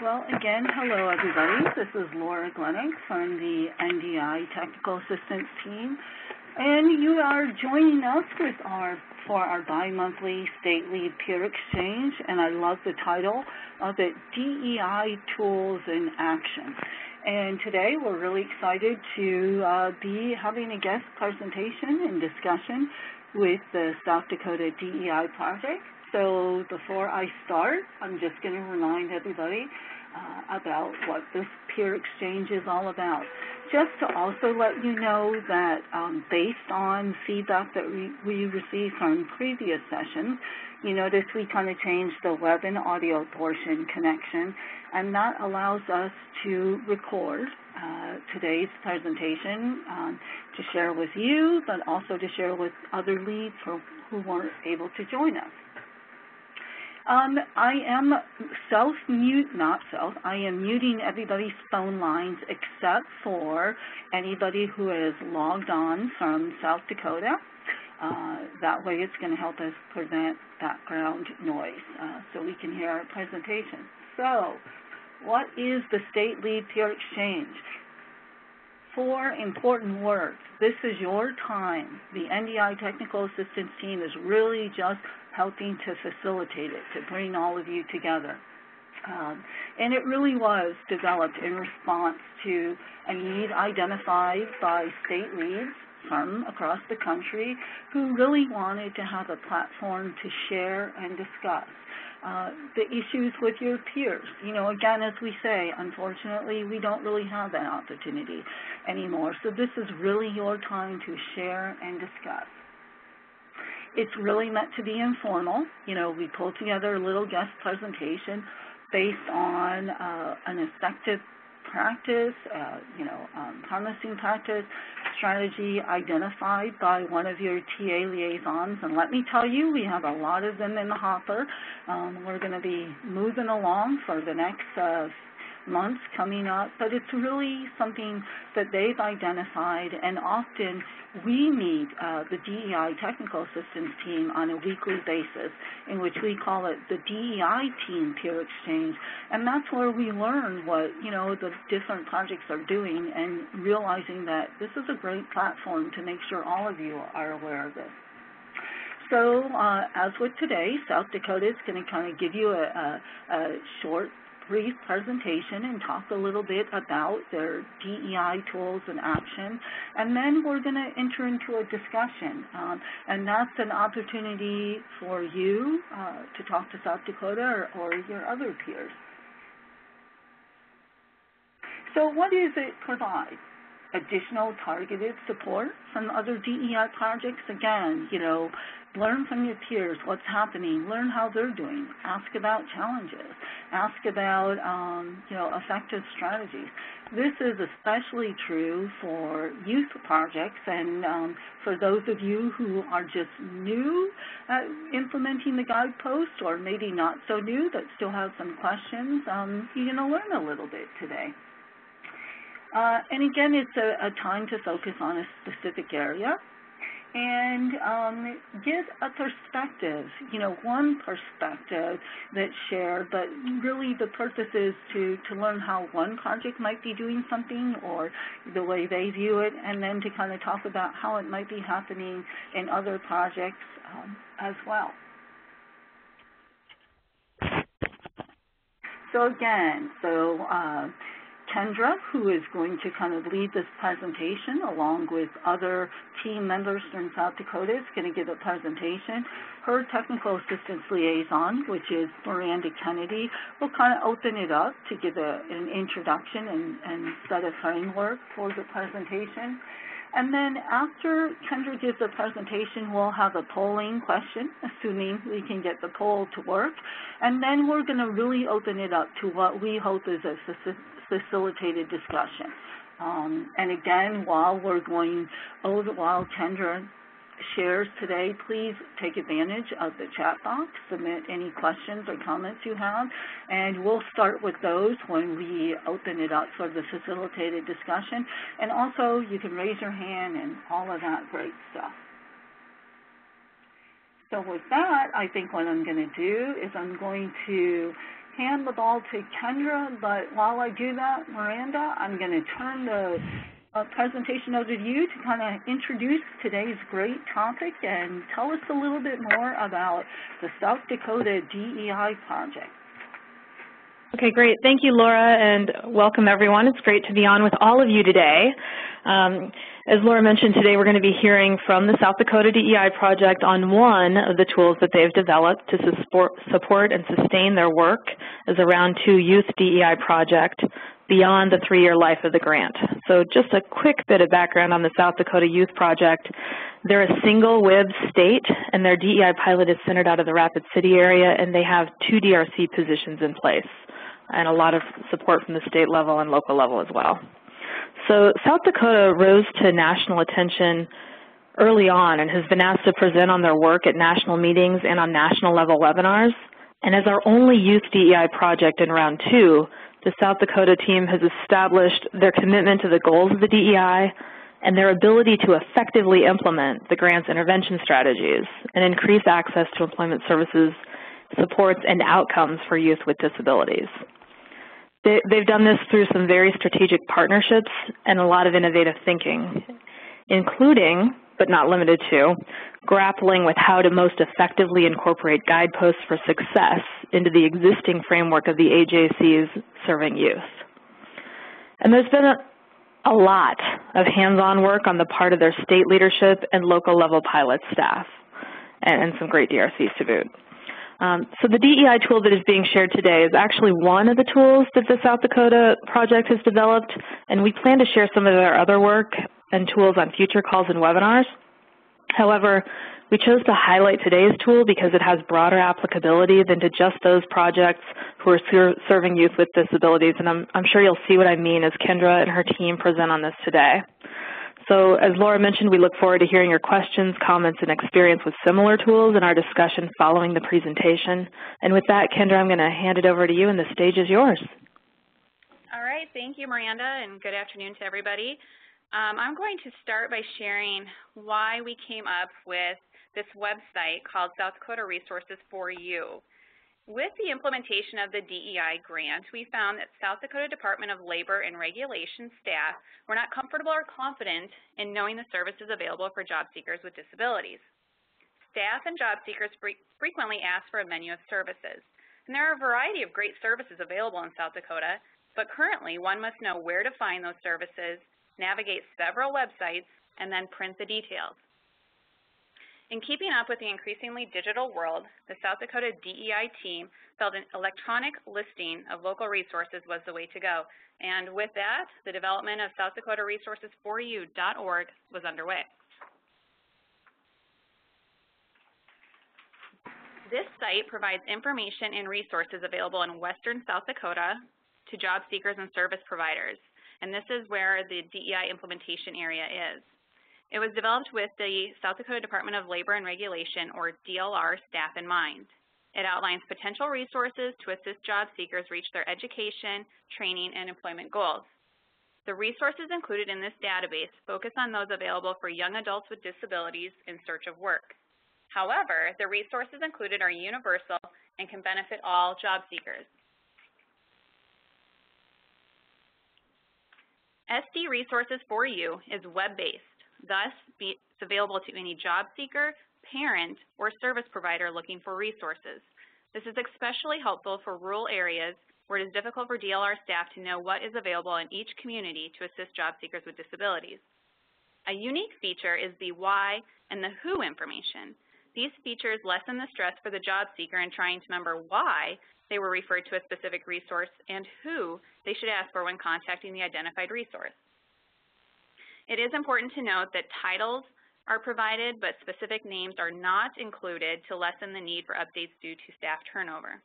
Well, again, hello everybody. This is Laura Glennick from the NDI Technical Assistance Team, and you are joining us for our bi-monthly State Lead Peer Exchange, and I love the title of it, DEI Tools in Action. And today we're really excited to be having a guest presentation and discussion with the South Dakota DEI project. So before I start, I'm just going to remind everybody about what this peer exchange is all about. Just to also let you know that based on feedback that we received from previous sessions, you notice we kind of changed the web and audio portion connection, and that allows us to record today's presentation to share with you, but also to share with other leads who weren't able to join us. I am I am muting everybody's phone lines except for anybody who is logged on from South Dakota. That way it's going to help us prevent background noise so we can hear our presentation. So, what is the State Lead Peer Exchange? 4 important words. This is your time. The NDI Technical Assistance Team is really just helping to facilitate it, to bring all of you together. And it really was developed in response to a need identified by state leads from across the country who really wanted to have a platform to share and discuss the issues with your peers. You know, again, as we say, unfortunately, we don't really have that opportunity anymore. So this is really your time to share and discuss. It's really meant to be informal. You know, we pulled together a little guest presentation based on an effective practice, promising practice strategy identified by one of your TA liaisons. And let me tell you, we have a lot of them in the hopper. We're going to be moving along for the next months coming up, but it's really something that they've identified, and often we meet the DEI Technical Assistance Team on a weekly basis, in which we call it the DEI Team Peer Exchange, and that's where we learn what, the different projects are doing, and realizing that this is a great platform to make sure all of you are aware of this. So, as with today, South Dakota is going to kind of give you a short brief presentation and talk a little bit about their DEI tools in action, and then we're going to enter into a discussion, and that's an opportunity for you to talk to South Dakota or your other peers. So what does it provide? Additional targeted support from other DEI projects. Again, learn from your peers what's happening, learn how they're doing, ask about challenges, ask about, effective strategies. This is especially true for youth projects, and for those of you who are just new at implementing the guidepost, or maybe not so new but still have some questions, you're going to learn a little bit today. And again, it's a time to focus on a specific area and get a perspective, one perspective that's shared, but really the purpose is to learn how one project might be doing something or the way they view it, and then to kind of talk about how it might be happening in other projects as well. So again, Kendra, who is going to kind of lead this presentation along with other team members from South Dakota, is going to give a presentation. Her technical assistance liaison, which is Miranda Kennedy, will kind of open it up to give an introduction and set a framework for the presentation. And then after Kendra gives the presentation, we'll have a polling question, assuming we can get the poll to work. And then we're going to really open it up to what we hope is a facilitated discussion. And again, while Kendra shares today, please take advantage of the chat box, submit any questions or comments you have, and we'll start with those when we open it up for the facilitated discussion. And also, you can raise your hand and all of that great stuff. So with that, I think what I'm going to do is I'm going to hand the ball to Kendra, but while I do that, Miranda, I'm going to turn the presentation over to you to kind of introduce today's great topic and tell us a little bit more about the South Dakota DEI project. Okay, great. Thank you, Laura, and welcome, everyone. It's great to be on with all of you today. As Laura mentioned, today we're going to be hearing from the South Dakota DEI project on one of the tools that they've developed to support and sustain their work as a Round 2 Youth DEI project beyond the 3-year life of the grant. So just a quick bit of background on the South Dakota Youth Project. They're a single WIB state, and their DEI pilot is centered out of the Rapid City area, and they have 2 DRC positions in place and a lot of support from the state level and local level as well. So South Dakota rose to national attention early on and has been asked to present on their work at national meetings and on national level webinars. And as our only youth DEI project in Round 2, the South Dakota team has established their commitment to the goals of the DEI and their ability to effectively implement the grant's intervention strategies and increase access to employment services, supports, and outcomes for youth with disabilities. They've done this through some very strategic partnerships and a lot of innovative thinking, including, but not limited to, grappling with how to most effectively incorporate guideposts for success into the existing framework of the AJCs serving youth. And there's been a lot of hands-on work on the part of their state leadership and local level pilot staff, and some great DRCs to boot. So the DEI tool that is being shared today is actually one of the tools that the South Dakota project has developed, and we plan to share some of their other work and tools on future calls and webinars. However, we chose to highlight today's tool because it has broader applicability than to just those projects who are serving youth with disabilities, and I'm sure you'll see what I mean as Kendra and her team present on this today. So as Laura mentioned, we look forward to hearing your questions, comments, and experience with similar tools in our discussion following the presentation. And with that, Kendra, I'm going to hand it over to you, and the stage is yours. All right. Thank you, Miranda, and good afternoon to everybody. I'm going to start by sharing why we came up with this website called South Dakota Resources for You. With the implementation of the DEI grant, we found that South Dakota Department of Labor and Regulation staff were not comfortable or confident in knowing the services available for job seekers with disabilities. Staff and job seekers frequently ask for a menu of services, and there are a variety of great services available in South Dakota, but currently one must know where to find those services, navigate several websites, and then print the details. In keeping up with the increasingly digital world, the South Dakota DEI team felt an electronic listing of local resources was the way to go. And with that, the development of SouthDakotaResources4U.org was underway. This site provides information and resources available in western South Dakota to job seekers and service providers. And this is where the DEI implementation area is. It was developed with the South Dakota Department of Labor and Regulation, or DLR, staff in mind. It outlines potential resources to assist job seekers reach their education, training, and employment goals. The resources included in this database focus on those available for young adults with disabilities in search of work. However, the resources included are universal and can benefit all job seekers. SD Resources for You is web-based. Thus, it's available to any job seeker, parent, or service provider looking for resources. This is especially helpful for rural areas where it is difficult for DLR staff to know what is available in each community to assist job seekers with disabilities. A unique feature is the why and the who information. These features lessen the stress for the job seeker in trying to remember why they were referred to a specific resource and who they should ask for when contacting the identified resource. It is important to note that titles are provided, but specific names are not included to lessen the need for updates due to staff turnover.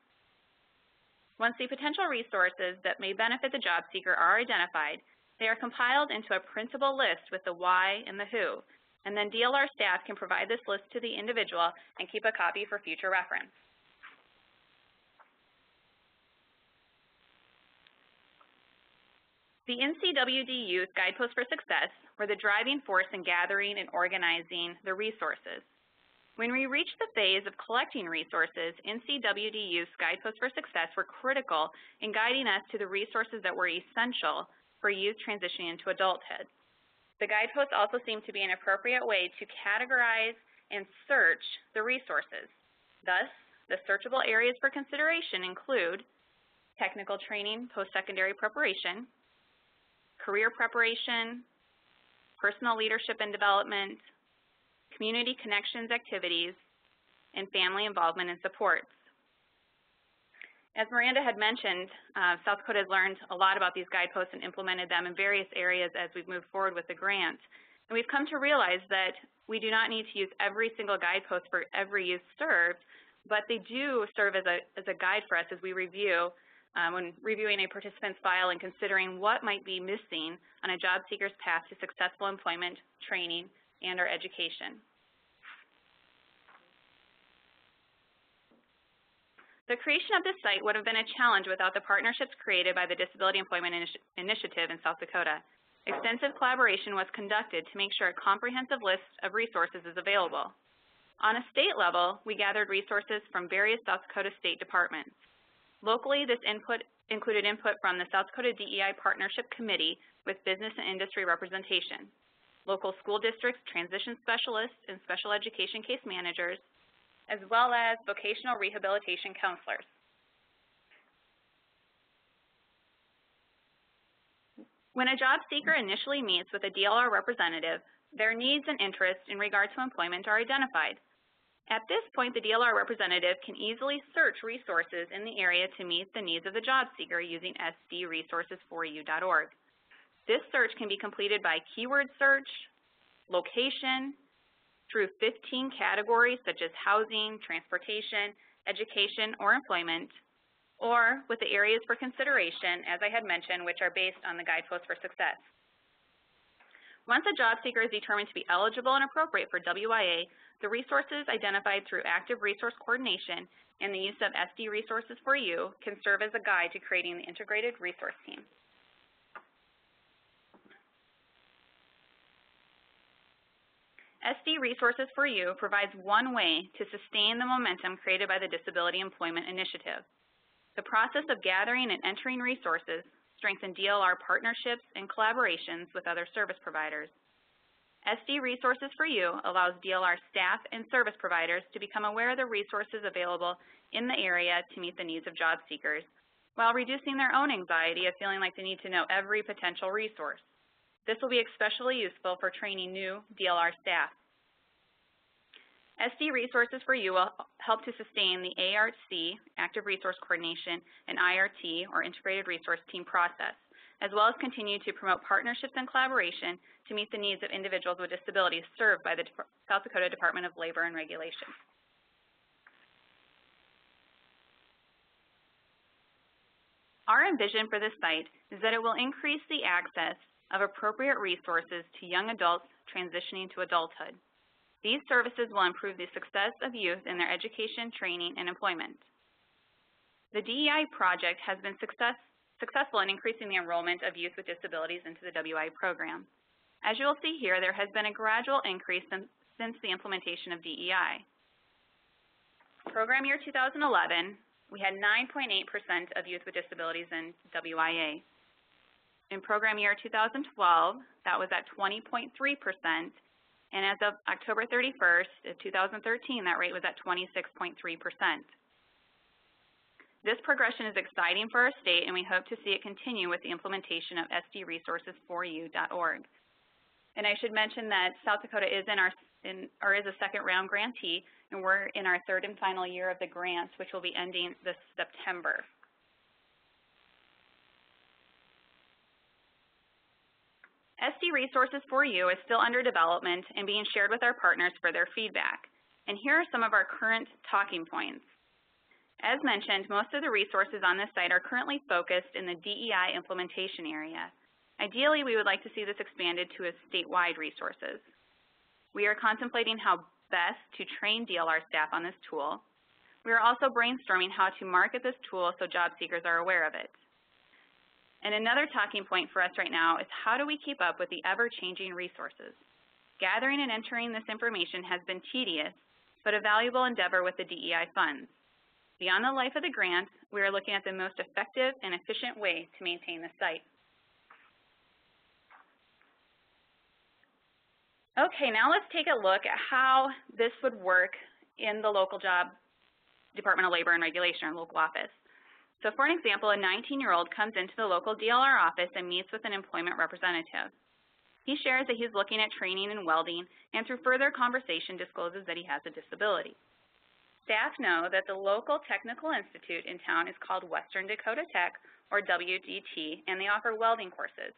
Once the potential resources that may benefit the job seeker are identified, they are compiled into a printable list with the why and the who, and then DLR staff can provide this list to the individual and keep a copy for future reference. The NCWD Youth Guideposts for Success were the driving force in gathering and organizing the resources. When we reached the phase of collecting resources, NCWDU's Guideposts for Success were critical in guiding us to the resources that were essential for youth transitioning into adulthood. The guideposts also seem to be an appropriate way to categorize and search the resources. Thus, the searchable areas for consideration include technical training, post-secondary preparation, career preparation, personal leadership and development, community connections activities, and family involvement and supports. As Miranda had mentioned, South Dakota has learned a lot about these guideposts and implemented them in various areas as we've moved forward with the grant. And we've come to realize that we do not need to use every single guidepost for every youth served, but they do serve as a guide for us as we review, when reviewing a participant's file and considering what might be missing on a job seeker's path to successful employment, training, and or education. The creation of this site would have been a challenge without the partnerships created by the Disability Employment Initiative in South Dakota. Extensive collaboration was conducted to make sure a comprehensive list of resources is available. On a state level, we gathered resources from various South Dakota state departments. Locally, this input included input from the South Dakota DEI Partnership Committee with business and industry representation, local school districts, transition specialists, and special education case managers, as well as vocational rehabilitation counselors. When a job seeker initially meets with a DLR representative, their needs and interests in regard to employment are identified. At this point, the DLR representative can easily search resources in the area to meet the needs of the job seeker using sdresources4u.org. This search can be completed by keyword search, location, through 15 categories such as housing, transportation, education, or employment, or with the areas for consideration, as I had mentioned, which are based on the Guideposts for Success. Once a job seeker is determined to be eligible and appropriate for WIA, the resources identified through active resource coordination and the use of SD Resources for You can serve as a guide to creating the integrated resource team. SD Resources for You provides one way to sustain the momentum created by the Disability Employment Initiative. The process of gathering and entering resources strengthens DLR partnerships and collaborations with other service providers. SD Resources for You allows DLR staff and service providers to become aware of the resources available in the area to meet the needs of job seekers, while reducing their own anxiety of feeling like they need to know every potential resource. This will be especially useful for training new DLR staff. SD Resources for You will help to sustain the ARC, Active Resource Coordination, and IRT, or Integrated Resource Team process, as well as continue to promote partnerships and collaboration to meet the needs of individuals with disabilities served by the South Dakota Department of Labor and Regulation. Our envision for this site is that it will increase the access of appropriate resources to young adults transitioning to adulthood. These services will improve the success of youth in their education, training, and employment. The DEI project has been successful in increasing the enrollment of youth with disabilities into the WI program. As you will see here, there has been a gradual increase since the implementation of DEI. Program year 2011, we had 9.8% of youth with disabilities in WIA. In program year 2012, that was at 20.3%, and as of October 31st of 2013, that rate was at 26.3%. This progression is exciting for our state, and we hope to see it continue with the implementation of sdresources4u.org. And I should mention that South Dakota is is a second round grantee, and we're in our third and final year of the grant, which will be ending this September. SD Resources for You is still under development and being shared with our partners for their feedback. And here are some of our current talking points. As mentioned, most of the resources on this site are currently focused in the DEI implementation area. Ideally, we would like to see this expanded to statewide resources. We are contemplating how best to train DLR staff on this tool. We are also brainstorming how to market this tool so job seekers are aware of it. And another talking point for us right now is how do we keep up with the ever-changing resources? Gathering and entering this information has been tedious, but a valuable endeavor with the DEI funds. Beyond the life of the grant, we are looking at the most effective and efficient way to maintain the site. Okay, now let's take a look at how this would work in the local job Department of Labor and Regulation, or local office. So for an example, a 19-year-old comes into the local DLR office and meets with an employment representative. He shares that he's looking at training in welding, and through further conversation discloses that he has a disability. Staff know that the local technical institute in town is called Western Dakota Tech, or WDT, and they offer welding courses.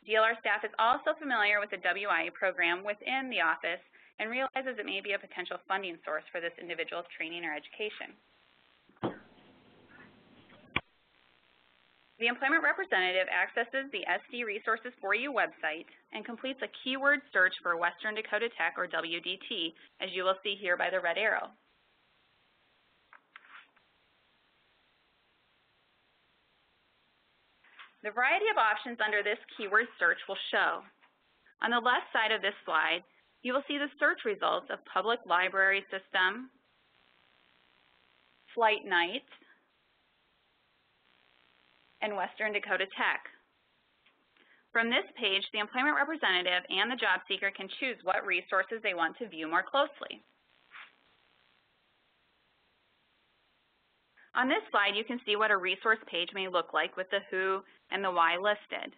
DLR staff is also familiar with the WIA program within the office and realizes it may be a potential funding source for this individual's training or education. The employment representative accesses the SD Resources for You website and completes a keyword search for Western Dakota Tech, or WDT, as you will see here by the red arrow. The variety of options under this keyword search will show. On the left side of this slide, you will see the search results of Public Library System, Flight Night, and Western Dakota Tech. From this page, the employment representative and the job seeker can choose what resources they want to view more closely. On this slide, you can see what a resource page may look like with the who and the why listed.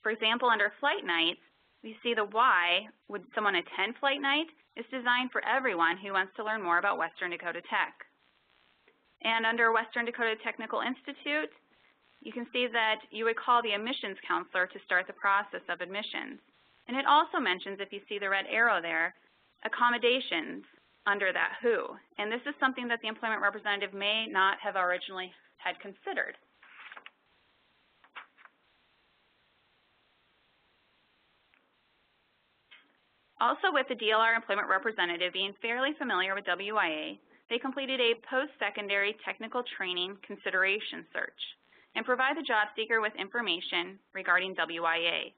For example, under Flight Night, we see the why, would someone attend Flight Night, is designed for everyone who wants to learn more about Western Dakota Tech. And under Western Dakota Technical Institute, you can see that you would call the admissions counselor to start the process of admissions. And it also mentions, if you see the red arrow there, accommodations under that who. And this is something that the employment representative may not have originally had considered. Also, with the DLR employment representative being fairly familiar with WIA, they completed a post-secondary technical training consideration search and provide the job seeker with information regarding WIA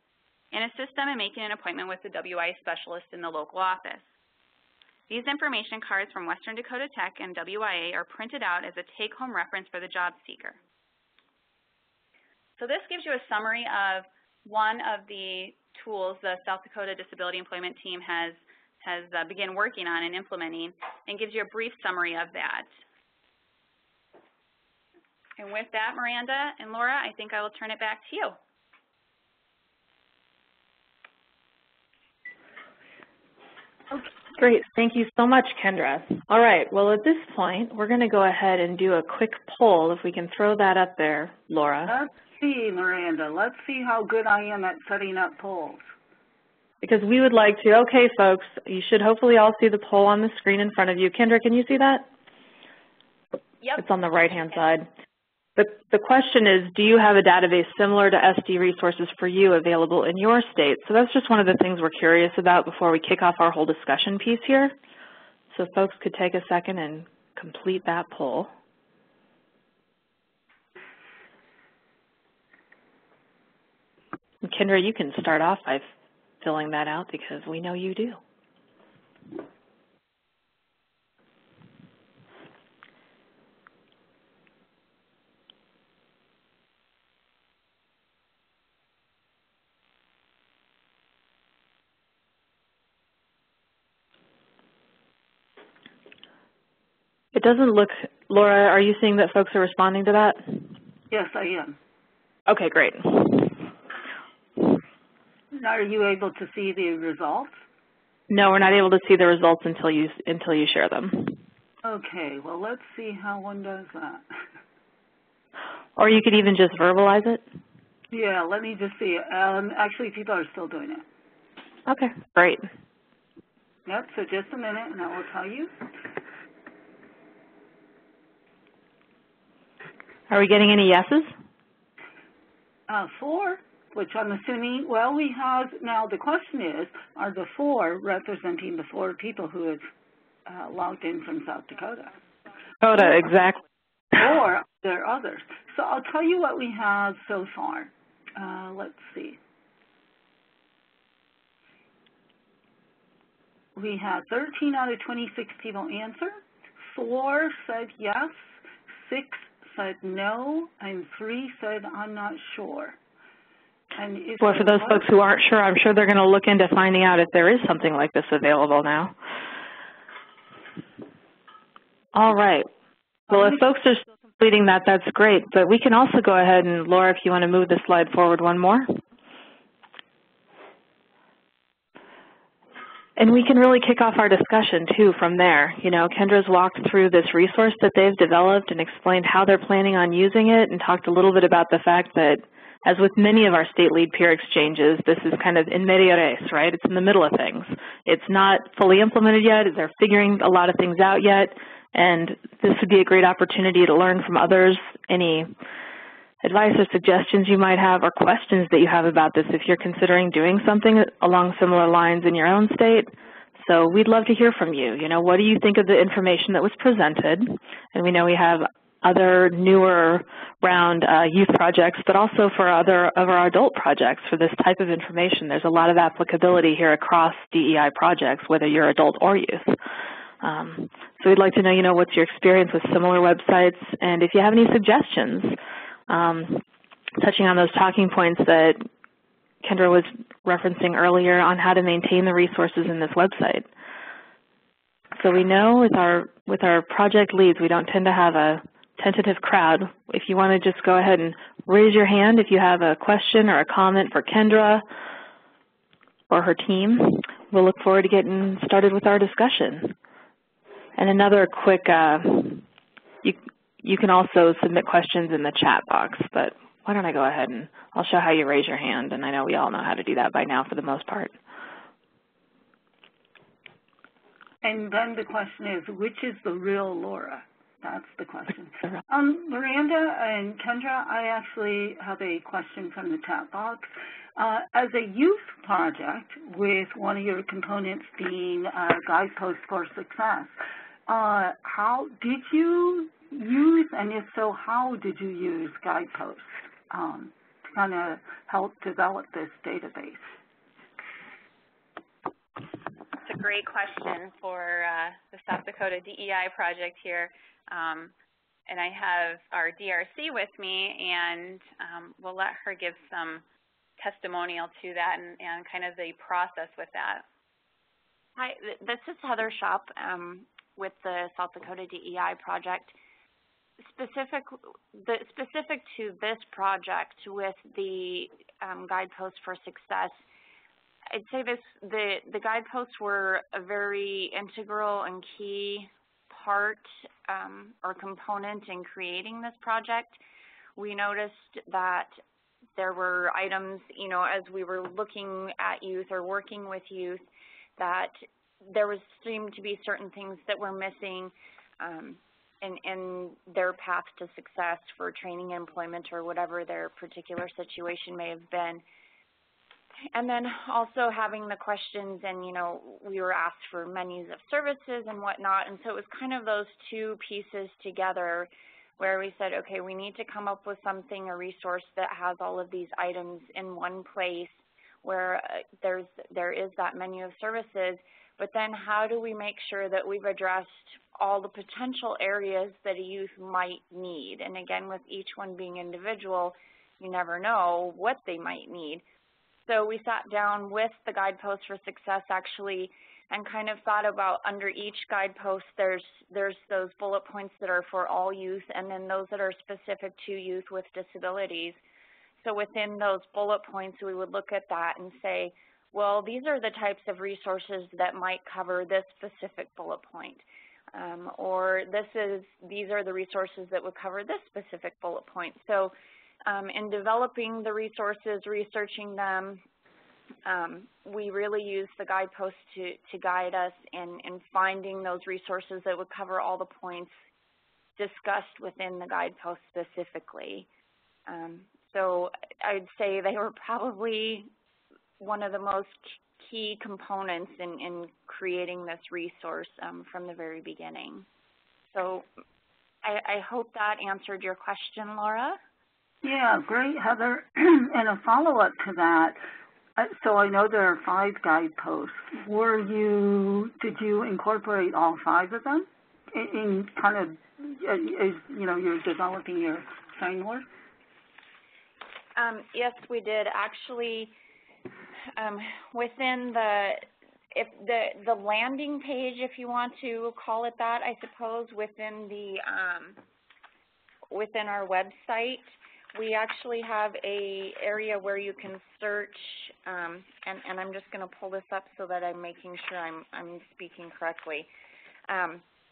and assist them in making an appointment with the WIA specialist in the local office. These information cards from Western Dakota Tech and WIA are printed out as a take-home reference for the job seeker. So this gives you a summary of one of the tools the South Dakota Disability Employment Team has begun working on and implementing, and gives you a brief summary of that. And with that, Miranda and Laura, I think I will turn it back to you. Okay. Great. Thank you so much, Kendra. All right. Well, at this point, we're going to go ahead and do a quick poll, if we can throw that up there, Laura. Let's see, Miranda. Let's see how good I am at setting up polls. Because we would like to. Okay, folks, you should hopefully all see the poll on the screen in front of you. Kendra, can you see that? Yep. It's on the right-hand side. The question is, do you have a database similar to SD Resources for You available in your state? So that's just one of the things we're curious about before we kick off our whole discussion piece here. So folks could take a second and complete that poll. And Kendra, you can start off by filling that out because we know you do. It doesn't look, Laura, are you seeing that folks are responding to that? Yes, I am. Okay, great. Are you able to see the results? No, we're not able to see the results until you share them. Okay, well, let's see how one does that. Or you could even just verbalize it. Yeah, let me just see. Actually, people are still doing it. Okay, great. Yep, so just a minute and I will tell you. Are we getting any yeses? 4, which I'm assuming, well, we have, now the question is, are the 4 representing the 4 people who have logged in from South Dakota? Dakota, exactly. Or are there others? So I'll tell you what we have so far. Let's see. we had 13 out of 26 people answer. 4 said yes, 6 said no, and 3 said I'm not sure. And well, for those folks who aren't sure, I'm sure they're going to look into finding out if there is something like this available now. All right. Well, if folks are still completing that, that's great. But we can also go ahead and, Laura, if you want to move the slide forward one more. And we can really kick off our discussion, too, from there. You know, Kendra's walked through this resource that they've developed and explained how they're planning on using it and talked a little bit about the fact that, as with many of our state lead peer exchanges, this is kind of in media res, right? It's in the middle of things. It's not fully implemented yet. They're figuring a lot of things out yet. And this would be a great opportunity to learn from others any advice or suggestions you might have or questions that you have about this if you're considering doing something along similar lines in your own state. So we'd love to hear from you. You know, what do you think of the information that was presented? And we know we have other newer round youth projects, but also for other of our adult projects for this type of information. There's a lot of applicability here across DEI projects, whether you're adult or youth. So we'd like to know, you know, what's your experience with similar websites, and if you have any suggestions, touching on those talking points that Kendra was referencing earlier on how to maintain the resources in this website. So we know with our project leads, we don't tend to have a tentative crowd. If you want to just go ahead and raise your hand if you have a question or a comment for Kendra or her team, we'll look forward to getting started with our discussion. And another quick, you can also submit questions in the chat box, but why don't I go ahead and I'll show how you raise your hand, and I know we all know how to do that by now for the most part. And then the question is, which is the real Laura? That's the question. Miranda and Kendra, I actually have a question from the chat box. As a youth project, with one of your components being Guideposts for Success, how did you use, and if so, how did you use Guideposts to kind of help develop this database? That's a great question for the South Dakota DEI project here. And I have our DRC with me, and we'll let her give some testimonial to that and kind of the process with that. Hi, this is Heather Shop with the South Dakota DEI project. Specific to this project with the Guideposts for Success, I'd say the guideposts were a very integral and key part or component in creating this project. We noticed that there were items, you know, as we were looking at youth or working with youth, that there seemed to be certain things that were missing in their path to success for training and employment or whatever their particular situation may have been. And then also having the questions, and, you know, we were asked for menus of services and whatnot, and so it was kind of those two pieces together where we said, okay, we need to come up with something, a resource that has all of these items in one place where there is that menu of services, but then how do we make sure that we've addressed all the potential areas that a youth might need? And again, with each one being individual, you never know what they might need. So we sat down with the Guideposts for Success actually and kind of thought about under each guidepost there's those bullet points that are for all youth and then those that are specific to youth with disabilities. So within those bullet points we would look at that and say, well, these are the types of resources that might cover this specific bullet point. Or these are the resources that would cover this specific bullet point. So in developing the resources, researching them, we really use the guideposts to guide us in finding those resources that would cover all the points discussed within the guidepost specifically. So I'd say they were probably one of the most key components in creating this resource from the very beginning. So I hope that answered your question, Laura. Yeah, great, Heather. And a follow-up to that, So I know there are 5 guideposts. Did you incorporate all 5 of them in kind of, as you know, you're developing your framework? Yes, we did. Actually, within the landing page, if you want to call it that, I suppose, within our website, we actually have a area where you can search, and I'm just going to pull this up so that I'm making sure I'm speaking correctly.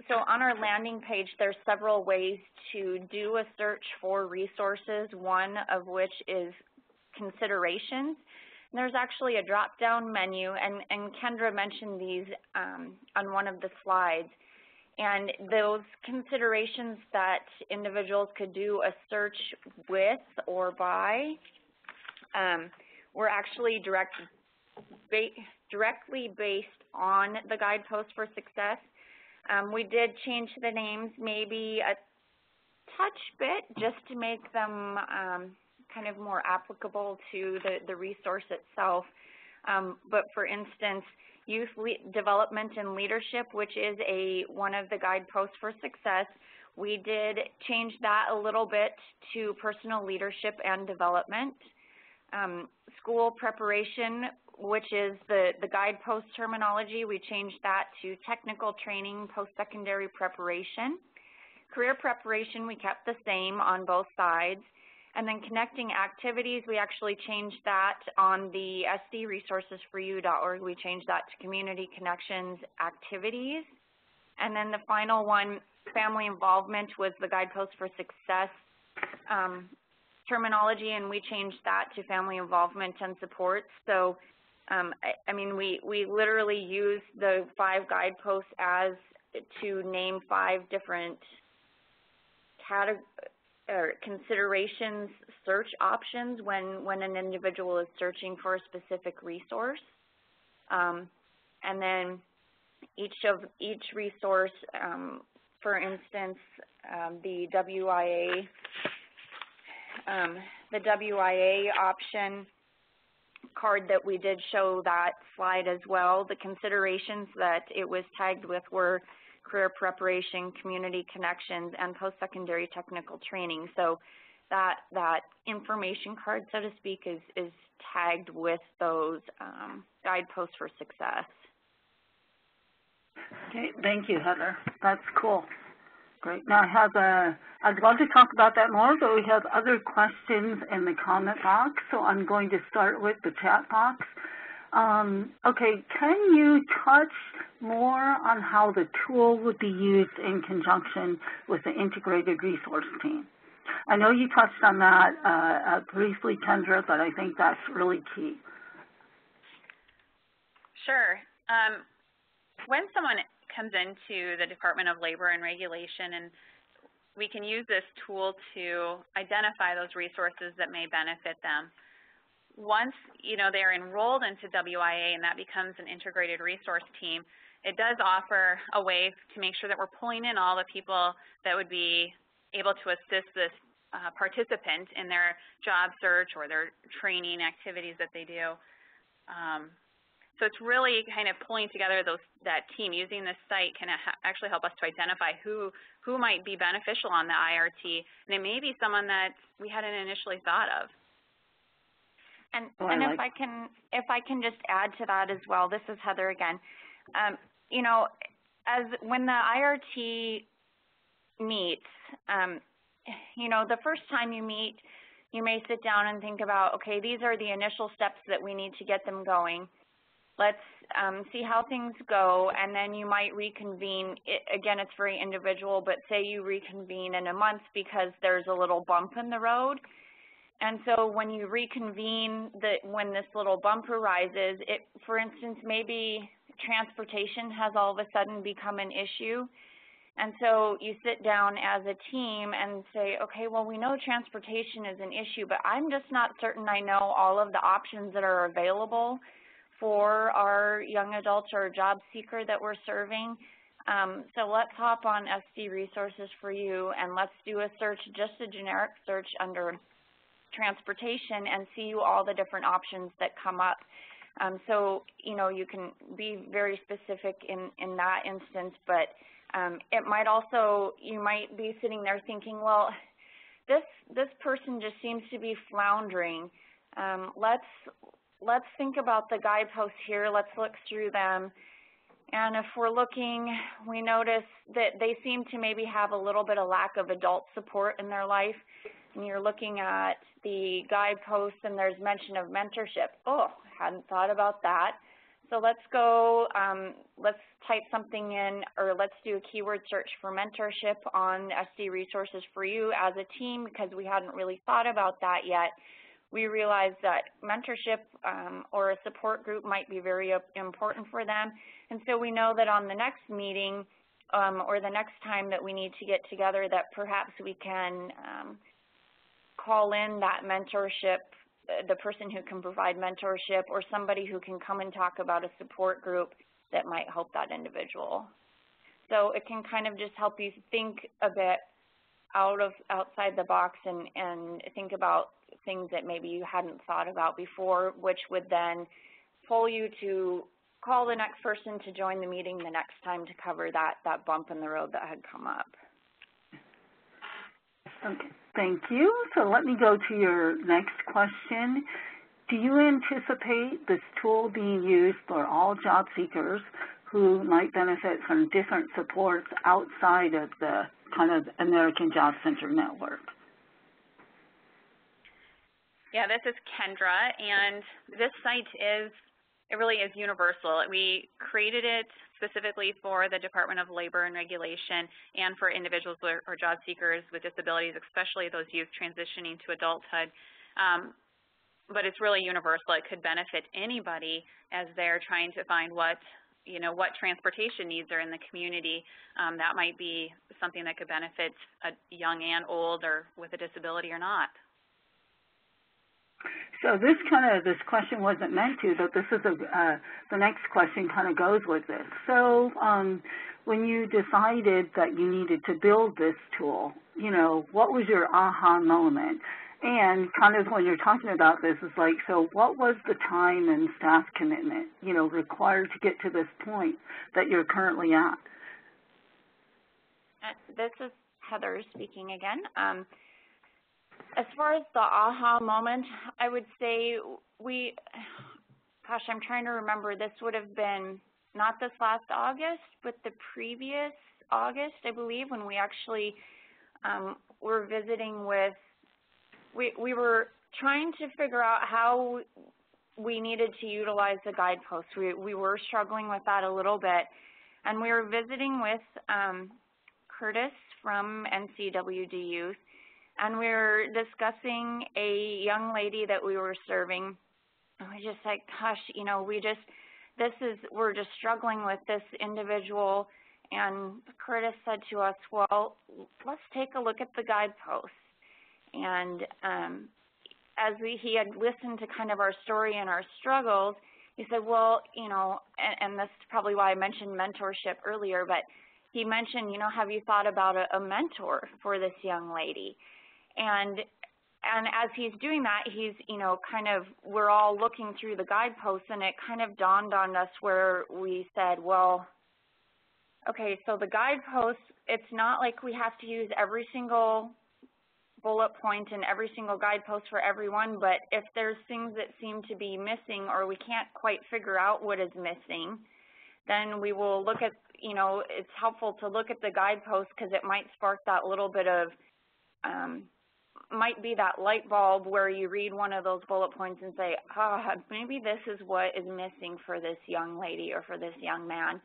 So on our landing page, there's several ways to do a search for resources, one of which is considerations. And there's actually a drop-down menu, and Kendra mentioned these on one of the slides. And those considerations that individuals could do a search with or by were actually directly based on the Guidepost for Success. We did change the names maybe a touch bit just to make them kind of more applicable to the resource itself. But for instance, Youth Development and Leadership, which is one of the Guideposts for Success, we did change that a little bit to Personal Leadership and Development. School Preparation, which is the Guidepost terminology, we changed that to Technical Training, Post-Secondary Preparation. Career Preparation, we kept the same on both sides. And then Connecting Activities, we actually changed that on the sdresourcesforyou.org. We changed that to Community Connections Activities. And then the final one, Family Involvement, was the Guidepost for Success terminology, and we changed that to Family Involvement and Support. So, I mean, we literally used the 5 guideposts as to name 5 different considerations, search options when an individual is searching for a specific resource. And then each resource, for instance, the WIA option card that we did show that slide as well. The considerations that it was tagged with were career preparation, community connections, and post-secondary technical training. So that information card, so to speak, is tagged with those guideposts for success. Okay, thank you, Heather. That's cool. Great. Now I'd love to talk about that more, but we have other questions in the comment box, so I'm going to start with the chat box. Okay, can you touch more on how the tool would be used in conjunction with the integrated resource team? I know you touched on that briefly, Kendra, but I think that's really key. Sure. When someone comes into the Department of Labor and Regulation, and we can use this tool to identify those resources that may benefit them. Once they're enrolled into WIA and that becomes an integrated resource team, it does offer a way to make sure that we're pulling in all the people that would be able to assist this participant in their job search or their training activities that they do. So it's really kind of pulling together that team. Using this site can actually help us to identify who might be beneficial on the IRT, and it may be someone that we hadn't initially thought of. And if I can just add to that as well, this is Heather again. When the IRT meets, the first time you meet, you may sit down and think about, okay, these are the initial steps that we need to get them going. Let's see how things go, and then you might reconvene. Again, it's very individual, but say you reconvene in a month because there's a little bump in the road. And so when you reconvene, when this little bump arises, for instance, maybe transportation has all of a sudden become an issue. And so you sit down as a team and say, okay, well, we know transportation is an issue, but I'm just not certain I know all of the options that are available for our young adults or job seeker that we're serving. So let's hop on SD Resources for You, and let's do a search, just a generic search under transportation and see all the different options that come up. So, you can be very specific in that instance, but it might also, you might be sitting there thinking, well, this person just seems to be floundering. Let's think about the guideposts here. Let's look through them. And if we're looking, we notice that they seem to maybe have a little bit of lack of adult support in their life. And you're looking at the guideposts and there's mention of mentorship. Oh, hadn't thought about that. So let's go, let's type something in, or let's do a keyword search for mentorship on SD Resources for You as a team, because we hadn't really thought about that yet. We realized that mentorship or a support group might be very important for them. And so we know that on the next meeting or the next time that we need to get together, that perhaps we can call in that mentorship, the person who can provide mentorship, or somebody who can come and talk about a support group that might help that individual. So it can kind of just help you think a bit outside the box and think about things that maybe you hadn't thought about before, which would then pull you to call the next person to join the meeting the next time to cover that bump in the road that had come up. Okay, thank you. So let me go to your next question. Do you anticipate this tool being used for all job seekers who might benefit from different supports outside of the kind of American Job Center network? Yeah, this is Kendra, and this site it really is universal. We created it specifically for the Department of Labor and Regulation and for individuals or job seekers with disabilities, especially those youth transitioning to adulthood. But it's really universal. It could benefit anybody as they're trying to find what transportation needs are in the community. That might be something that could benefit a young and old, or with a disability or not. So this question wasn't meant to, but this is the next question kind of goes with this. So when you decided that you needed to build this tool, what was your aha moment? And kind of when you're talking about this, it's like, so what was the time and staff commitment, required to get to this point that you're currently at? This is Heather speaking again. As far as the aha moment, I would say I'm trying to remember, this would have been not this last August, but the previous August, I believe, when we actually were visiting with, we were trying to figure out how we needed to utilize the guideposts. We were struggling with that a little bit, and we were visiting with Curtis from NCWD Youth, and we were discussing a young lady that we were serving. And we just like, gosh, we're just struggling with this individual. And Curtis said to us, well, let's take a look at the guideposts. And as he had listened to kind of our story and our struggles, he said, well, and that's probably why I mentioned mentorship earlier, but he mentioned, have you thought about a mentor for this young lady? And as he's doing that, he's, we're all looking through the guideposts, and it kind of dawned on us where we said, well, okay, so the guideposts, it's not like we have to use every single bullet point and every single guidepost for everyone, but if there's things that seem to be missing or we can't quite figure out what is missing, then we will look at, it's helpful to look at the guideposts, because it might spark that little bit of, might be that light bulb where you read one of those bullet points and say, maybe this is what is missing for this young lady or for this young man,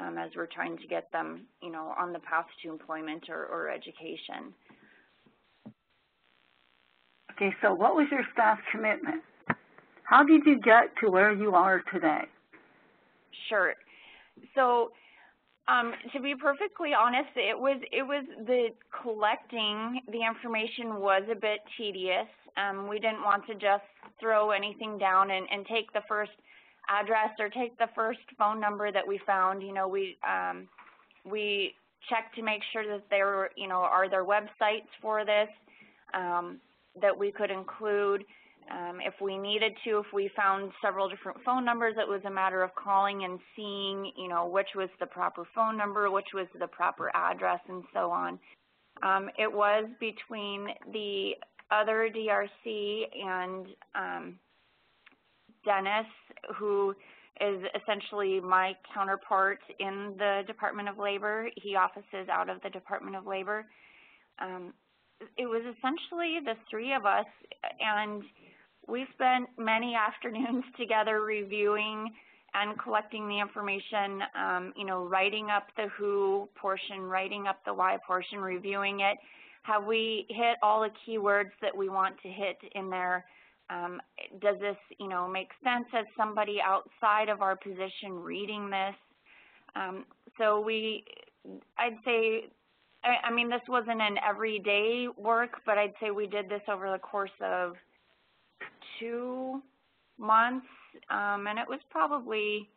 as we're trying to get them, on the path to employment or education. Okay, so what was your staff commitment? How did you get to where you are today? Sure. So to be perfectly honest, it was the collecting the information was a bit tedious. We didn't want to just throw anything down and take the first address or take the first phone number that we found. We checked to make sure that there were, are there websites for this? that we could include if we needed to. If we found several different phone numbers, it was a matter of calling and seeing, you know, which was the proper phone number, which was the proper address, and so on. It was between the other DRC and Dennis, who is essentially my counterpart in the Department of Labor. He offices out of the Department of Labor. It was essentially the three of us, and we spent many afternoons together reviewing and collecting the information, you know, writing up the who portion, writing up the why portion, reviewing it. Have we hit all the keywords that we want to hit in there? Does this, you know, make sense as somebody outside of our position reading this? So I'd say, I mean, this wasn't an everyday work, but I'd say we did this over the course of 2 months, and it was probably,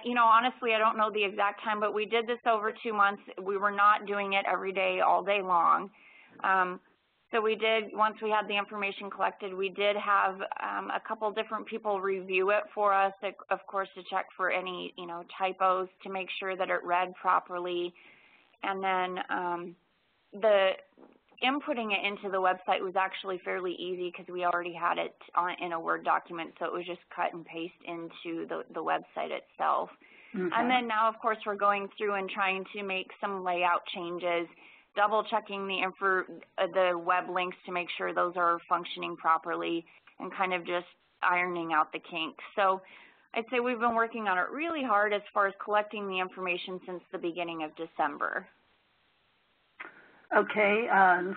you know, honestly, I don't know the exact time, but we did this over 2 months. We were not doing it every day, all day long. So we did, once we had the information collected, we did have a couple different people review it for us, of course, to check for any, you know, typos, to make sure that it read properly. And then the inputting it into the website was actually fairly easy because we already had it in a Word document, so it was just cut and paste into the website itself. Okay. And then now, of course, we're going through and trying to make some layout changes, double-checking the web links to make sure those are functioning properly, and kind of just ironing out the kinks. So I'd say we've been working on it really hard as far as collecting the information since the beginning of December. Okay,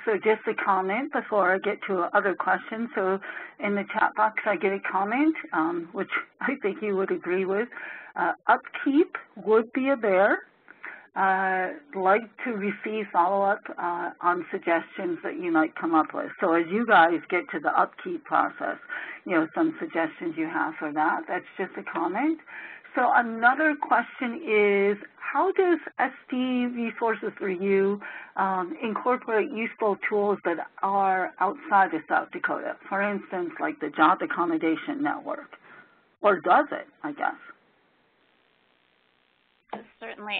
so just a comment before I get to other questions. So in the chat box, I get a comment, which I think you would agree with. Upkeep would be a bear. Like to receive follow-up on suggestions that you might come up with. So as you guys get to the upkeep process, you know, some suggestions you have for that, that's just a comment. So another question is, how does SD Resources Review incorporate useful tools that are outside of South Dakota? For instance, like the Job Accommodation Network, or does it, I guess? Certainly.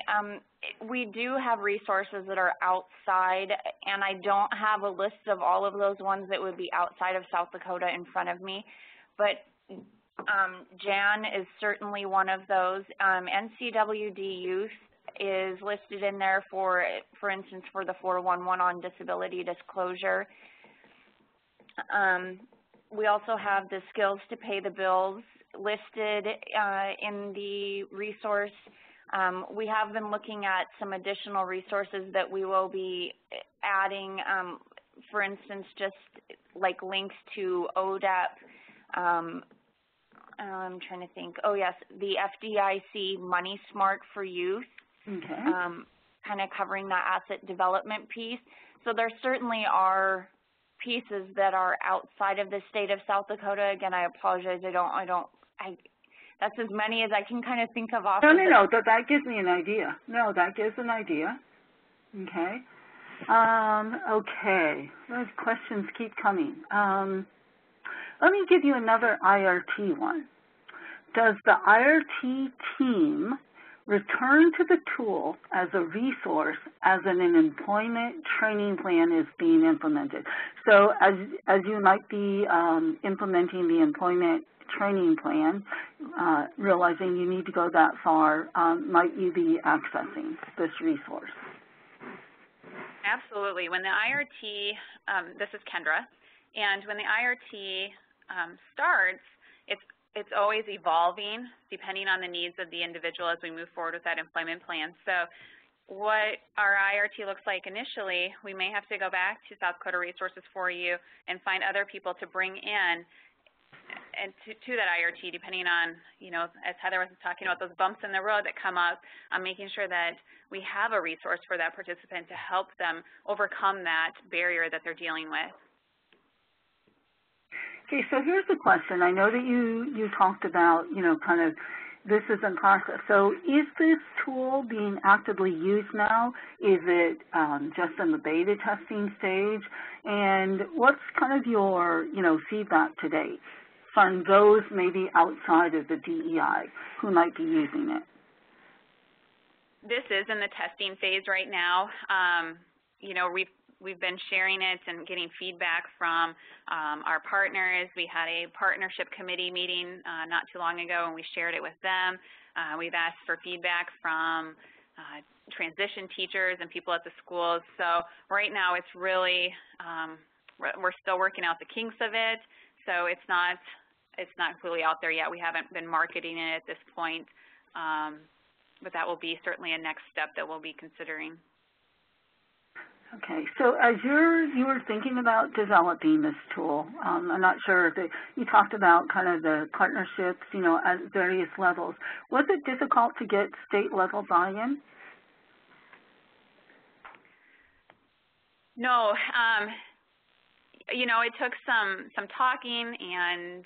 We do have resources that are outside, and I don't have a list of all of those ones that would be outside of South Dakota in front of me, but Jan is certainly one of those. NCWD Youth is listed in there for instance, for the 411 on disability disclosure. We also have the skills to pay the bills listed in the resource. We have been looking at some additional resources that we will be adding, for instance, just like links to ODEP. I'm trying to think. Oh, yes, the FDIC Money Smart for Youth, okay. Kind of covering that asset development piece. So there certainly are pieces that are outside of the state of South Dakota. Again, I apologize. That's as many as I can kind of think of off. No, that gives me an idea. No, that gives an idea. Okay. Okay. Those questions keep coming. Let me give you another IRT one. Does the IRT team return to the tool as a resource as an employment training plan is being implemented? So as you might be implementing the employment training plan, realizing you need to go that far, might you be accessing this resource? Absolutely. When the IRT, this is Kendra, and when the IRT starts, it's always evolving depending on the needs of the individual as we move forward with that employment plan. So what our IRT looks like initially, we may have to go back to South Dakota Resources for you and find other people to bring in and to that IRT, depending on, you know, as Heather was talking about, those bumps in the road that come up, making sure that we have a resource for that participant to help them overcome that barrier that they're dealing with. Okay, so here's the question. I know that you talked about, you know, kind of this is in process. So is this tool being actively used now? Is it just in the beta testing stage? And what's kind of your, feedback to date from those maybe outside of the DEI who might be using it? This is in the testing phase right now. We've been sharing it and getting feedback from our partners. We had a partnership committee meeting not too long ago, and we shared it with them. We've asked for feedback from transition teachers and people at the schools. So right now it's really, we're still working out the kinks of it. So it's not completely out there yet. We haven't been marketing it at this point, but that will be certainly a next step that we'll be considering. Okay, so as you were thinking about developing this tool, I'm not sure if you talked about kind of the partnerships, at various levels. Was it difficult to get state-level buy-in? No, it took some talking and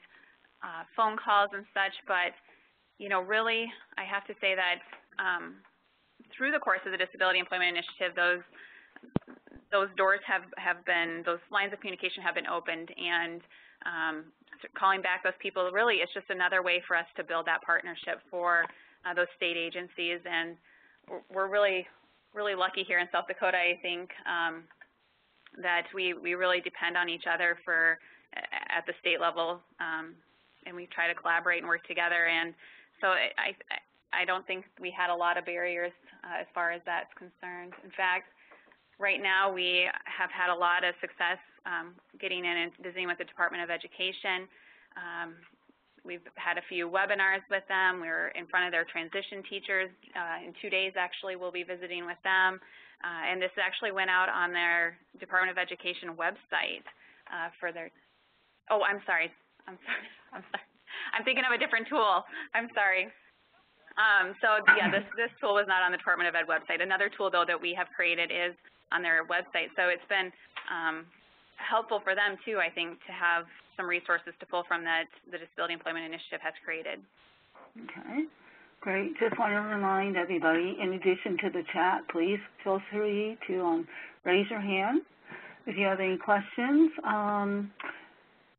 phone calls and such, but really, I have to say that through the course of the Disability Employment Initiative, those doors those lines of communication have been opened, and calling back those people, really, it's just another way for us to build that partnership for those state agencies, and we're really, really lucky here in South Dakota, I think, that we really depend on each other at the state level, and we try to collaborate and work together, and so I don't think we had a lot of barriers as far as that's concerned. In fact, right now we have had a lot of success getting in and visiting with the Department of Education. We've had a few webinars with them. We're in front of their transition teachers. In 2 days, actually, we'll be visiting with them. And this actually went out on their Department of Education website for their, oh, I'm sorry. I'm thinking of a different tool. I'm sorry. So yeah, this tool was not on the Department of Ed website. Another tool, though, that we have created is on their website. So it's been helpful for them, too, I think, to have some resources to pull from that the Disability Employment Initiative has created. Okay, great. Just want to remind everybody, in addition to the chat, please feel free to raise your hand if you have any questions.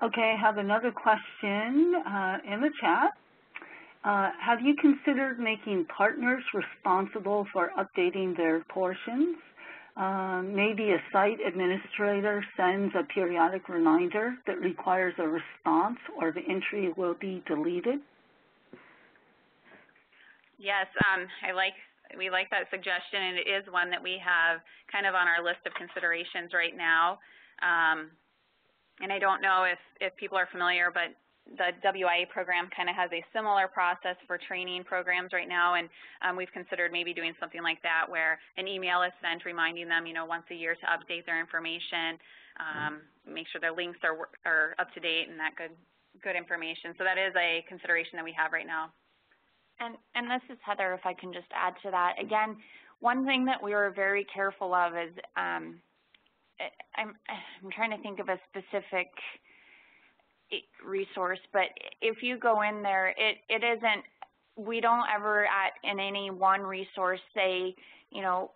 Okay, I have another question in the chat. Have you considered making partners responsible for updating their portions? Maybe a site administrator sends a periodic reminder that requires a response, or the entry will be deleted? Yes, we like that suggestion, and it is one that we have kind of on our list of considerations right now. And I don't know if people are familiar, but the WIA program kind of has a similar process for training programs right now, and we've considered maybe doing something like that where an email is sent reminding them, once a year to update their information, make sure their links are up to date and that good information. So that is a consideration that we have right now. And this is Heather, if I can just add to that. Again, one thing that we were very careful of is I'm trying to think of a specific resource, but if you go in there, it isn't, we don't ever in any one resource say,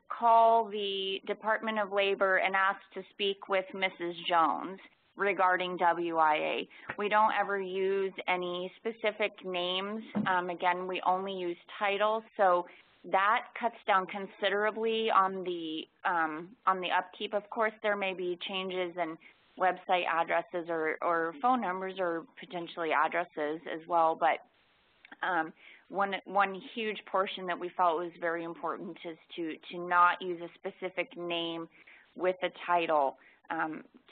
call the Department of Labor and ask to speak with Mrs. Jones regarding WIA. We don't ever use any specific names. Again, we only use titles, so that cuts down considerably on the upkeep. Of course, there may be changes in website addresses or phone numbers or potentially addresses as well, but one huge portion that we felt was very important is to not use a specific name with a title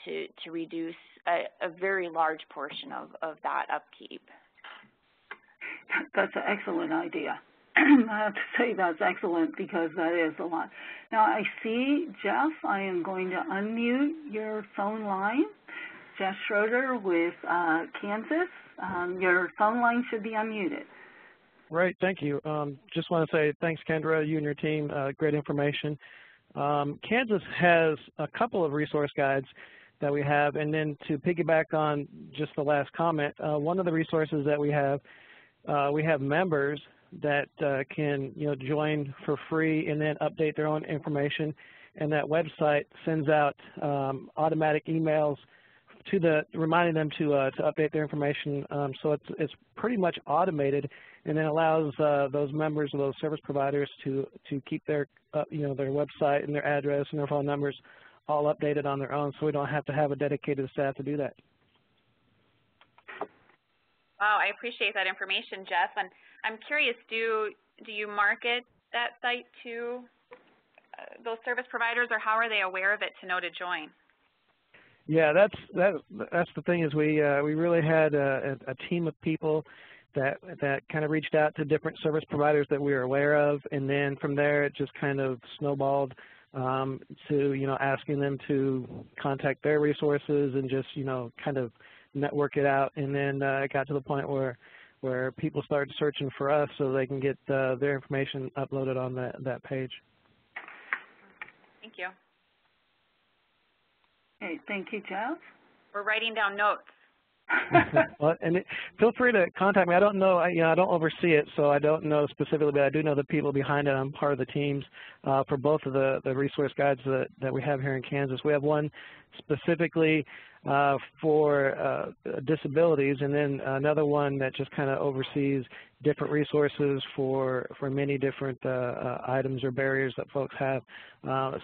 to reduce a very large portion of that upkeep. That's an excellent idea. I have to say that's excellent because that is a lot. Now I see, Jeff, I am going to unmute your phone line. Jeff Schroeder with Kansas. Your phone line should be unmuted. Right, thank you. Just want to say thanks, Kendra, you and your team, great information. Kansas has a couple of resource guides that we have, and then to piggyback on just the last comment, one of the resources that we have members that can join for free and then update their own information, and that website sends out automatic emails to reminding them to update their information. So it's pretty much automated, and then allows those members of those service providers to keep their their website and their address and their phone numbers all updated on their own, so we don't have to have a dedicated staff to do that. Wow, I appreciate that information, Jeff. And I'm curious, do you market that site to those service providers, or how are they aware of it to know to join? Yeah, that's the thing, is we really had a team of people that kind of reached out to different service providers that we were aware of, and then from there it just kind of snowballed to asking them to contact their resources and just kind of network it out, and then it got to the point where people started searching for us so they can get their information uploaded on that page. Thank you. Okay, thank you, Jeff. We're writing down notes. Well, and feel free to contact me. I don't know, I don't oversee it, so I don't know specifically, but I do know the people behind it. I'm part of the teams for both of the resource guides that we have here in Kansas. We have one specifically for disabilities, and then another one that just kind of oversees different resources for many different items or barriers that folks have.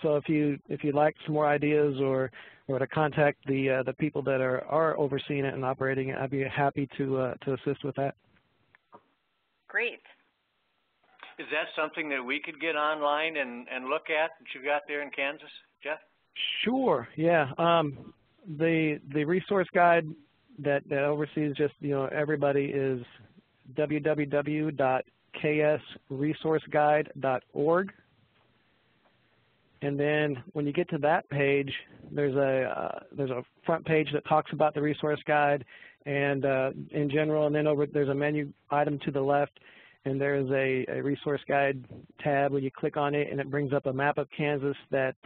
So if you'd like some more ideas or to contact the people that are overseeing it and operating it, I'd be happy to assist with that. Great. Is that something that we could get online and look at that you got there in Kansas, Jeff? Sure. Yeah. The resource guide that oversees just everybody is www.ksresourceguide.org. And then when you get to that page, there's a front page that talks about the resource guide and in general, and then there's a menu item to the left, and there's a resource guide tab where you click on it, and it brings up a map of Kansas that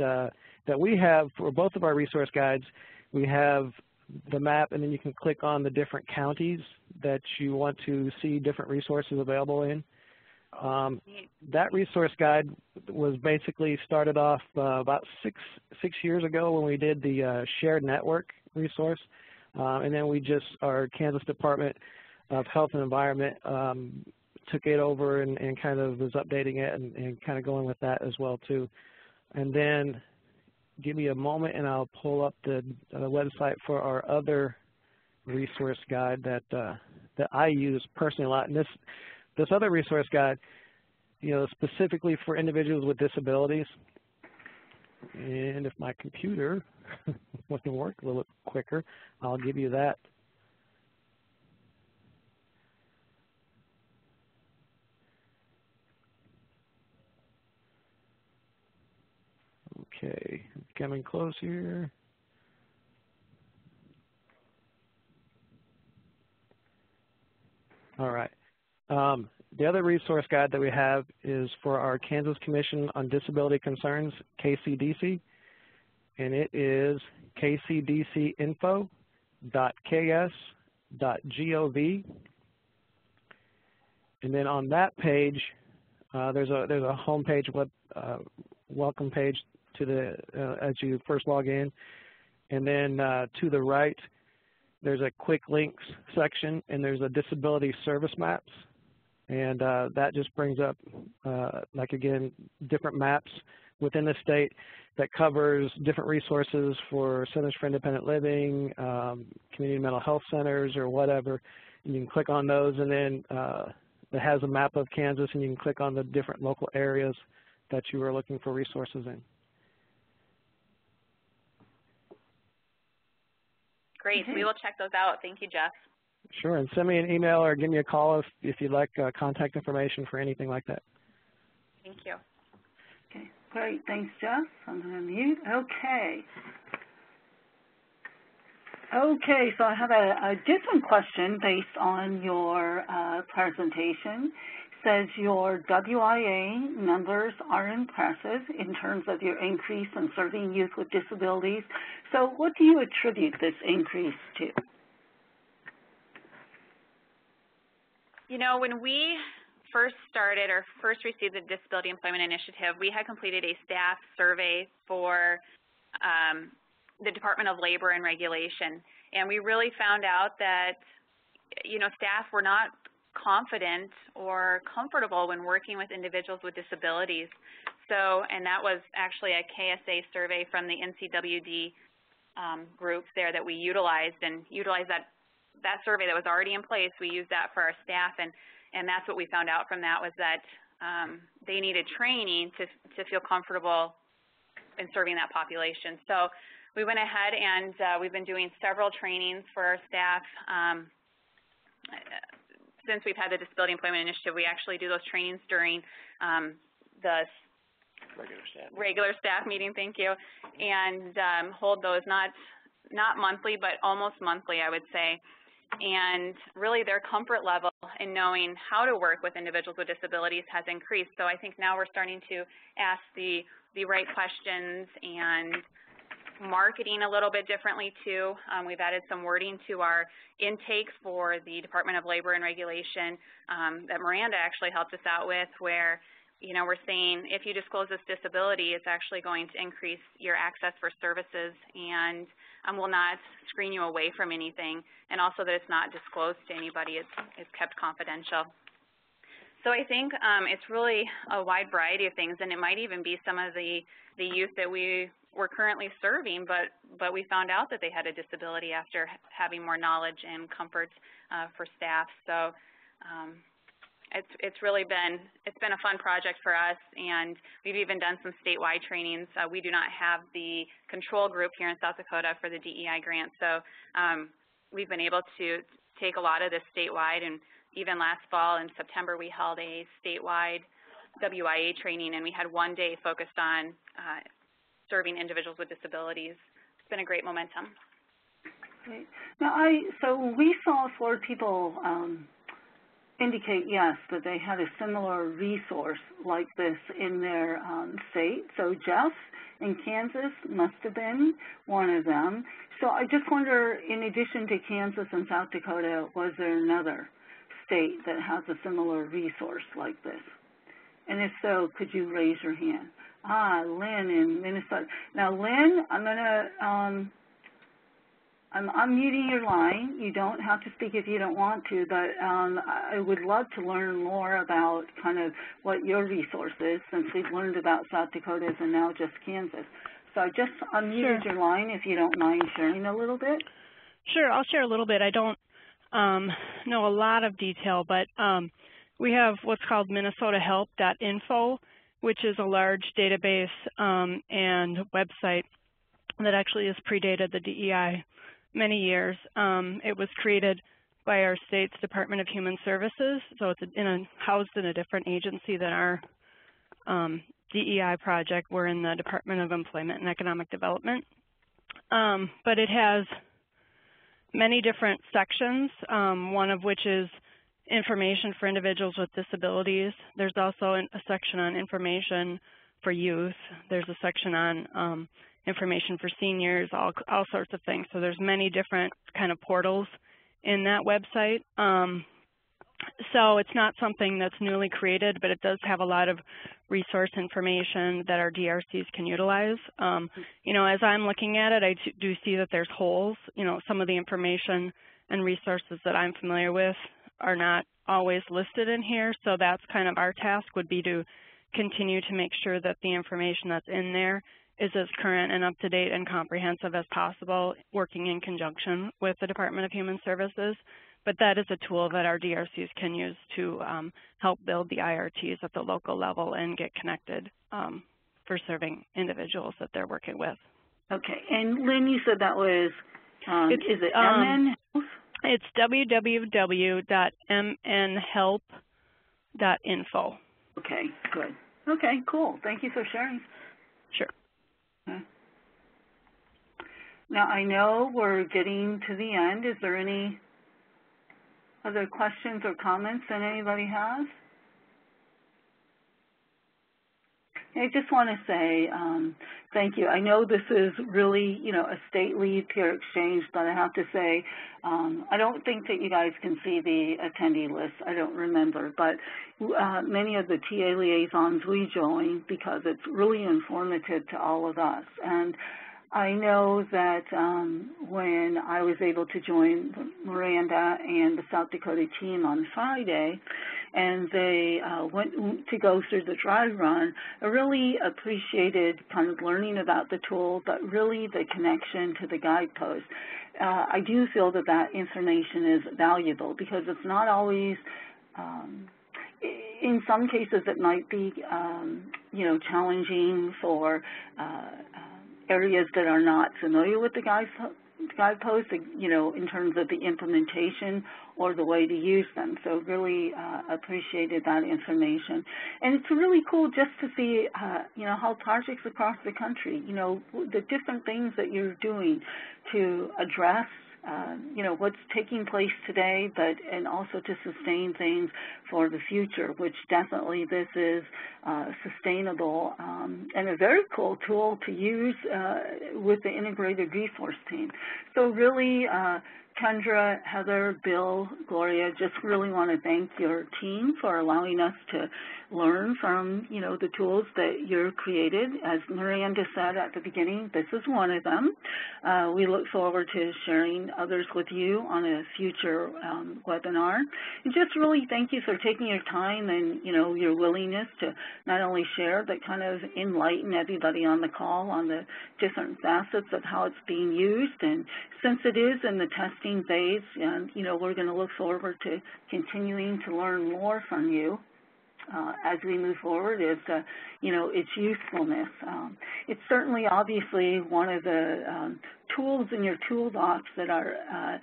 we have for both of our resource guides. We have the map, and then you can click on the different counties that you want to see different resources available in. That resource guide was basically started off about six years ago when we did the shared network resource, and then our Kansas Department of Health and Environment took it over and kind of was updating it and kind of going with that as well too. And then give me a moment and I'll pull up the website for our other resource guide that I use personally a lot. And this other resource guide, specifically for individuals with disabilities. And if my computer wants to work a little bit quicker, I'll give you that. Okay, coming close here. All right. The other resource guide that we have is for our Kansas Commission on Disability Concerns, KCDC, and it is kcdcinfo.ks.gov. And then on that page, there's a home page, welcome page to as you first log in, and then to the right, there's a quick links section, and there's a disability service maps, and that just brings up, again, different maps within the state that covers different resources for Centers for Independent Living, community mental health centers, or whatever. And you can click on those, and then it has a map of Kansas, and you can click on the different local areas that you are looking for resources in. Great. We will check those out. Thank you, Jeff. Sure, and send me an email or give me a call if you'd like contact information for anything like that. Thank you. Okay, great. Thanks, Jeff. I'm going to mute. Okay, so I have a different question based on your presentation. It says your WIA numbers are impressive in terms of your increase in serving youth with disabilities. So what do you attribute this increase to? When we first started or first received the Disability Employment Initiative, we had completed a staff survey for the Department of Labor and Regulation. And we really found out that, staff were not confident or comfortable when working with individuals with disabilities. So, and that was actually a KSA survey from the NCWD group there that we utilized, and utilized that survey that was already in place. We used that for our staff, and that's what we found out from that was that they needed training to feel comfortable in serving that population. So we went ahead and we've been doing several trainings for our staff. Since we've had the Disability Employment Initiative, we actually do those trainings during the regular staff meeting, thank you, and hold those not monthly, but almost monthly, I would say. And really their comfort level in knowing how to work with individuals with disabilities has increased. So I think now we're starting to ask the right questions and marketing a little bit differently too. We've added some wording to our intakes for the Department of Labor and Regulation that Miranda actually helped us out with, where we're saying if you disclose this disability, it's actually going to increase your access for services and will not screen you away from anything, and also that it's not disclosed to anybody, it's kept confidential. So I think it's really a wide variety of things, and it might even be some of the youth that we're currently serving, but we found out that they had a disability after having more knowledge and comfort for staff. So it's really been a fun project for us, and we've even done some statewide trainings. We do not have the control group here in South Dakota for the DEI grant, so we've been able to take a lot of this statewide, and even last fall in September we held a statewide WIA training, and we had one day focused on serving individuals with disabilities. It's been a great momentum. Okay. Now, so we saw 4 people indicate, yes, that they had a similar resource like this in their state. So Jeff in Kansas must have been one of them. So I just wonder, in addition to Kansas and South Dakota, was there another state that has a similar resource like this? And if so, could you raise your hand? Lynn in Minnesota. Now, Lynn, I'm going to I'm unmuting your line. You don't have to speak if you don't want to, but I would love to learn more about kind of what your resource is, since we've learned about South Dakota's and now just Kansas. So I just unmuted your line, if you don't mind sharing a little bit. Sure, I'll share a little bit. I don't know a lot of detail, but we have what's called minnesotahelp.info, which is a large database and website that actually has predated the DEI many years. It was created by our state's Department of Human Services, so it's housed in a different agency than our DEI project. We're in the Department of Employment and Economic Development. But it has many different sections, one of which is information for individuals with disabilities. There's also a section on information for youth. There's a section on information for seniors, all sorts of things. So there's many different kind of portals in that website. So it's not something that's newly created, but it does have a lot of resource information that our DRCs can utilize. As I'm looking at it, I do see that there's holes. Some of the information and resources that I'm familiar with are not always listed in here. So that's kind of our task, would be to continue to make sure that the information that's in there is as current and up-to-date and comprehensive as possible, working in conjunction with the Department of Human Services. But that is a tool that our DRCs can use to help build the IRTs at the local level and get connected for serving individuals that they're working with. Okay. And Lynn, you said that was, is it MN Health? It's www.mnhelp.info. Okay, good. Okay, cool. Thank you for sharing. Sure. Okay. Now, I know we're getting to the end. Is there any other questions or comments that anybody has? I just want to say thank you. I know this is really, a state lead peer exchange, but I have to say I don't think that you guys can see the attendee list. I don't remember, but many of the TA liaisons we join because it's really informative to all of us. And I know that when I was able to join Miranda and the South Dakota team on Friday, and they went to go through the dry run, I really appreciated kind of learning about the tool, but really the connection to the guidepost. I do feel that that information is valuable because it's not always in some cases it might be, challenging for areas that are not familiar with the guideposts, in terms of the implementation or the way to use them. So really appreciated that information. And it's really cool just to see, how projects across the country, the different things that you're doing to address what's taking place today, and also to sustain things for the future, which definitely this is sustainable and a very cool tool to use with the integrated resource team. So really, Kendra, Heather, Bill, Gloria, just really want to thank your team for allowing us to learn from, the tools that you're created. As Miranda said at the beginning, this is one of them. We look forward to sharing others with you on a future webinar. And just really thank you for taking your time and, your willingness to not only share, but kind of enlighten everybody on the call on the different facets of how it's being used. And since it is in the testing phase, and, we're going to look forward to continuing to learn more from you as we move forward is, its usefulness. It's certainly obviously one of the tools in your toolbox that are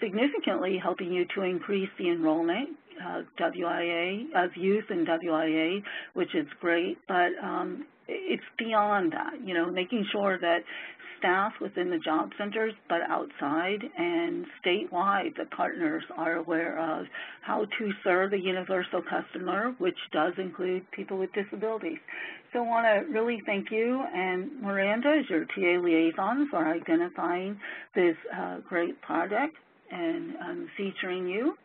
significantly helping you to increase the enrollment of youth in WIA, which is great, but it's beyond that, making sure that staff within the job centers, but outside and statewide, the partners are aware of how to serve a universal customer, which does include people with disabilities. So I want to really thank you and Miranda as your TA liaison for identifying this great project and featuring you.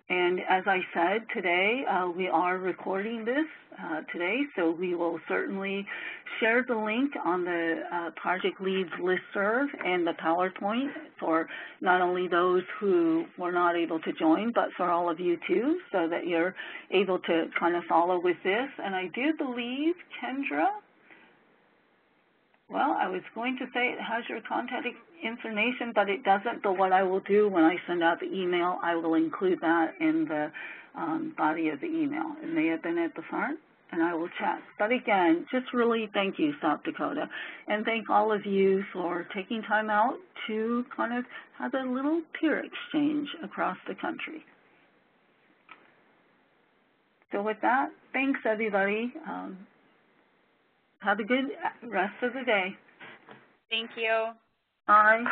And as I said today, we are recording this today, so we will certainly share the link on the Project Leads listserv and the PowerPoint for not only those who were not able to join, but for all of you too, so that you're able to kind of follow with this. And I do believe, Kendra, well, I was going to say it has your contact information, but it doesn't. But what I will do when I send out the email, I will include that in the body of the email. It may have been at the front, and I will check. But again, just really thank you, South Dakota, and thank all of you for taking time out to kind of have a little peer exchange across the country. So with that, thanks, everybody. Have a good rest of the day. Thank you. Bye.